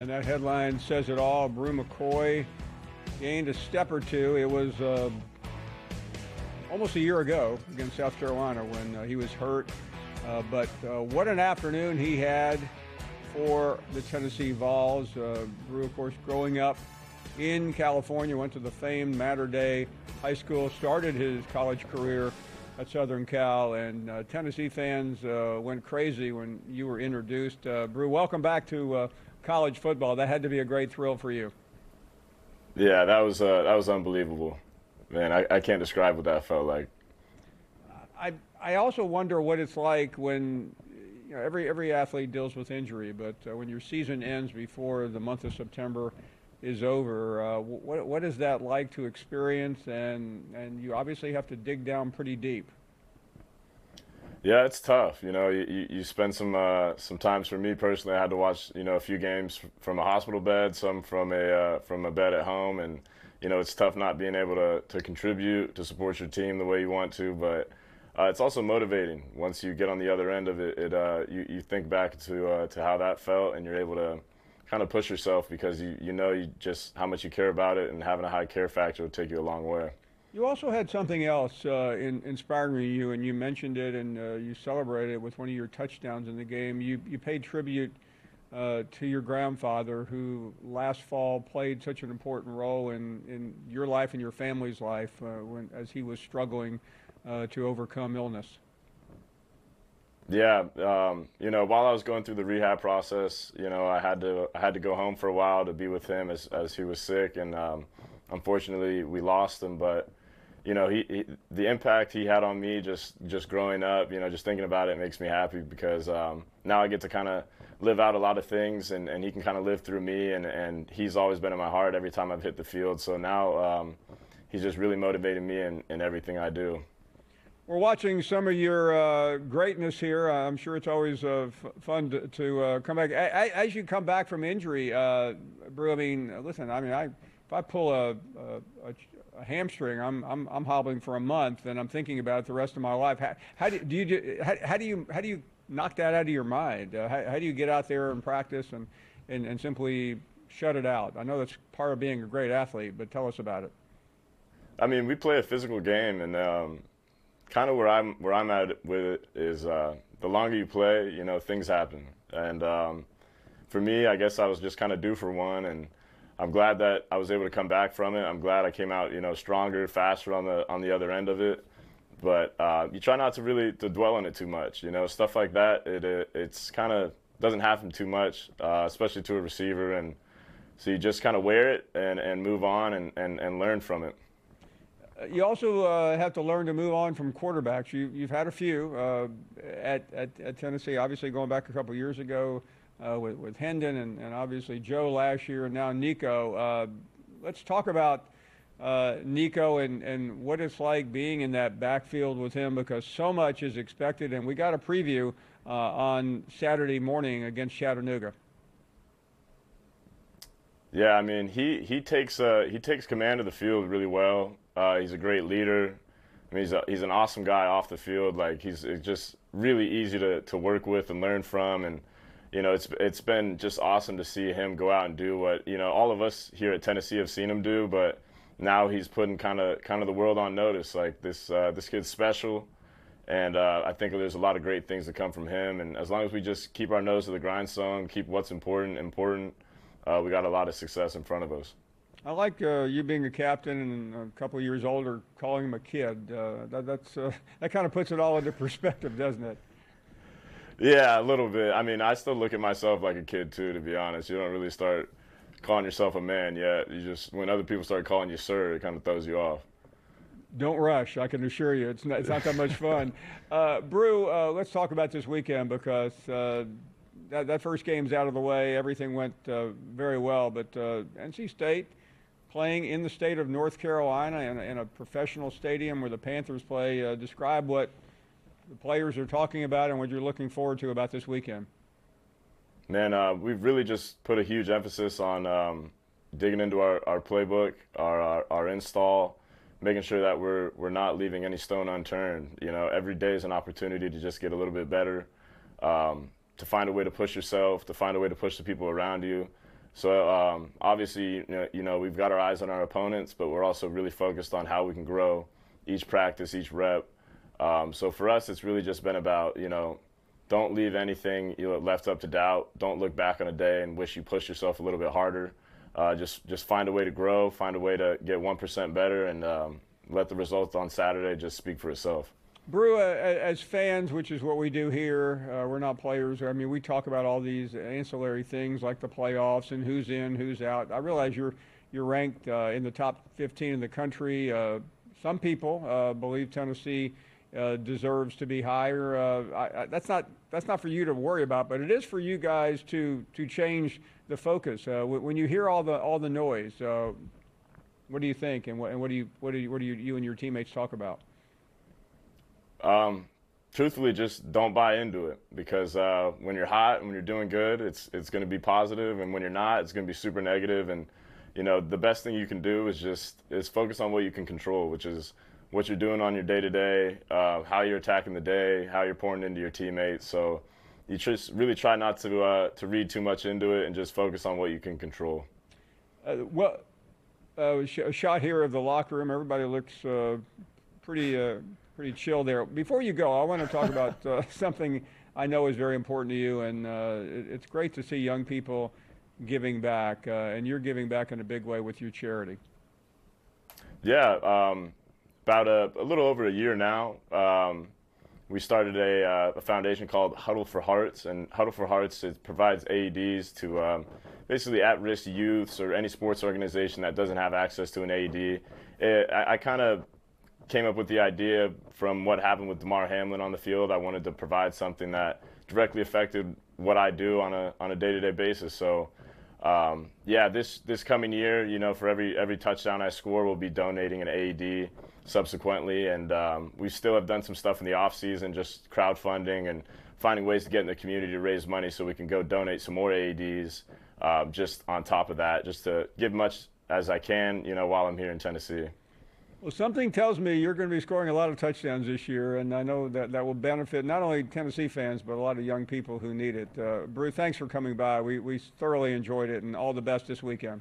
And that headline says it all. Brew McCoy gained a step or two. It was almost a year ago against South Carolina when he was hurt. But what an afternoon he had for the Tennessee Vols. Brew, of course, growing up in California, went to the famed Mater Dei High School, started his college career at Southern Cal, and Tennessee fans went crazy when you were introduced. Brew, welcome back to college football. That had to be a great thrill for you. Yeah, that was unbelievable, man. I can't describe what that felt like. I also wonder what it's like when every athlete deals with injury, but when your season ends before the month of September is over, what is that like to experience? And you obviously have to dig down pretty deep. Yeah, it's tough. You spend some times. For me personally, I had to watch a few games from a hospital bed, some from a bed at home, and it's tough not being able to contribute to support your team the way you want to, but. It's also motivating once you get on the other end of it. You think back to how that felt, and you're able to kind of push yourself because you know you just how much you care about it, and having a high care factor will take you a long way. You also had something else inspiring you, and you mentioned it, and you celebrated it with one of your touchdowns in the game. You paid tribute to your grandfather, who last fall played such an important role in your life and your family's life as he was struggling to overcome illness. Yeah, while I was going through the rehab process, I had to go home for a while to be with him as he was sick, and unfortunately we lost him. But the impact he had on me just growing up, just thinking about it makes me happy because now I get to kind of live out a lot of things, and he can kind of live through me, and he's always been in my heart every time I've hit the field. So now he's just really motivating me in everything I do. We're watching some of your greatness here. I'm sure it's always fun to come back. As you come back from injury, Brew, I mean, listen, if I pull a hamstring, I'm hobbling for a month, and I'm thinking about it the rest of my life. How do you knock that out of your mind? How do you get out there and practice and simply shut it out? I know that's part of being a great athlete, but tell us about it. I mean, we play a physical game, and kind of where I'm at with it is the longer you play, things happen. And for me, I guess I was just kind of due for one, and I'm glad that I was able to come back from it. I'm glad I came out, stronger, faster on the other end of it. But you try not to really to dwell on it too much. Stuff like that. It's kind of doesn't happen too much, especially to a receiver, and so you just kind of wear it and move on and learn from it. You also have to learn to move on from quarterbacks. You've had a few at Tennessee, obviously going back a couple of years ago with Hendon and obviously Joe last year, and now Nico. Let's talk about Nico and what it's like being in that backfield with him, because so much is expected, and we got a preview on Saturday morning against Chattanooga. Yeah, I mean he takes command of the field really well. He's a great leader. I mean, he's an awesome guy off the field. Like it's just really easy to work with and learn from. And it's been just awesome to see him go out and do what all of us here at Tennessee have seen him do. But now he's putting kind of the world on notice. Like this kid's special, and I think there's a lot of great things to come from him. And as long as we just keep our nose to the grindstone, keep what's important, we got a lot of success in front of us. I like you being a captain and a couple of years older, calling him a kid. That kind of puts it all into perspective, doesn't it? Yeah, a little bit. I mean, I still look at myself like a kid too, to be honest. You don't really start calling yourself a man yet. When other people start calling you sir, it kind of throws you off. Don't rush. I can assure you, it's not that much fun. Brew, let's talk about this weekend, because that first game's out of the way. Everything went very well, but NC State, playing in the state of North Carolina in a professional stadium where the Panthers play. Describe what the players are talking about and what you're looking forward to about this weekend. Man, we've really just put a huge emphasis on digging into our playbook, our install, making sure that we're not leaving any stone unturned. Every day is an opportunity to just get a little bit better, to find a way to push yourself, to find a way to push the people around you. So obviously, we've got our eyes on our opponents, but we're also really focused on how we can grow each practice, each rep. So for us, it's really just been about, don't leave anything left up to doubt. Don't look back on a day and wish you pushed yourself a little bit harder. Just find a way to grow, find a way to get 1% better, and let the results on Saturday just speak for itself. Brew, as fans, which is what we do here, we're not players. I mean, we talk about all these ancillary things like the playoffs and who's in, who's out. I realize you're ranked in the top 15 in the country. Some people believe Tennessee deserves to be higher. That's not for you to worry about, but it is for you guys to change the focus. When you hear all the noise, what do you think, and what do you and your teammates talk about? Truthfully, just don't buy into it, because when you're hot, when you're doing good, it's going to be positive, and when you're not, it's going to be super negative. And the best thing you can do is focus on what you can control, which is what you're doing on your day-to-day, how you're attacking the day, how you're pouring into your teammates. So you just really try not to read too much into it, and just focus on what you can control. A shot here of the locker room. Everybody looks pretty chill there. Before you go, I want to talk about something I know is very important to you, and it's great to see young people giving back, and you're giving back in a big way with your charity. Yeah, about a little over a year now, we started a foundation called Huddle for Hearts, and Huddle for Hearts, it provides AEDs to basically at-risk youths or any sports organization that doesn't have access to an AED. I kind of came up with the idea from what happened with Damar Hamlin on the field. I wanted to provide something that directly affected what I do on a day-to-day basis. So, this coming year, for every touchdown I score, we'll be donating an AED subsequently, and we still have done some stuff in the off season, just crowdfunding and finding ways to get in the community to raise money so we can go donate some more AEDs. Just on top of that, just to give much as I can, while I'm here in Tennessee. Well, something tells me you're going to be scoring a lot of touchdowns this year, and I know that will benefit not only Tennessee fans, but a lot of young people who need it. Brew, thanks for coming by. We thoroughly enjoyed it, and all the best this weekend.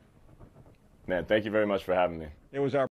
Man, thank you very much for having me. It was our